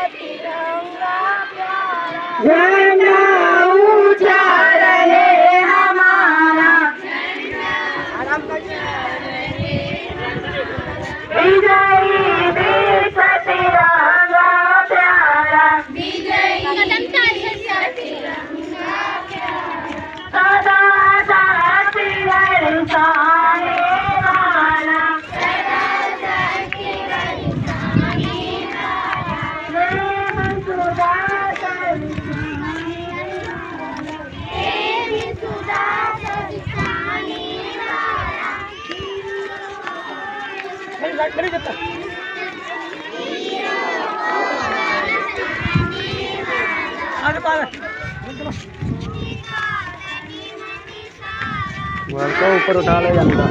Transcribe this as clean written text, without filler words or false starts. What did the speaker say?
तिरंगा प्यारा, झंडा ऊंचा रहे हमारा, विजयी देश तिरंगा प्यारा, सदा साथ बरसाने वाला, वर्ग को ऊपर उठा ले जाता।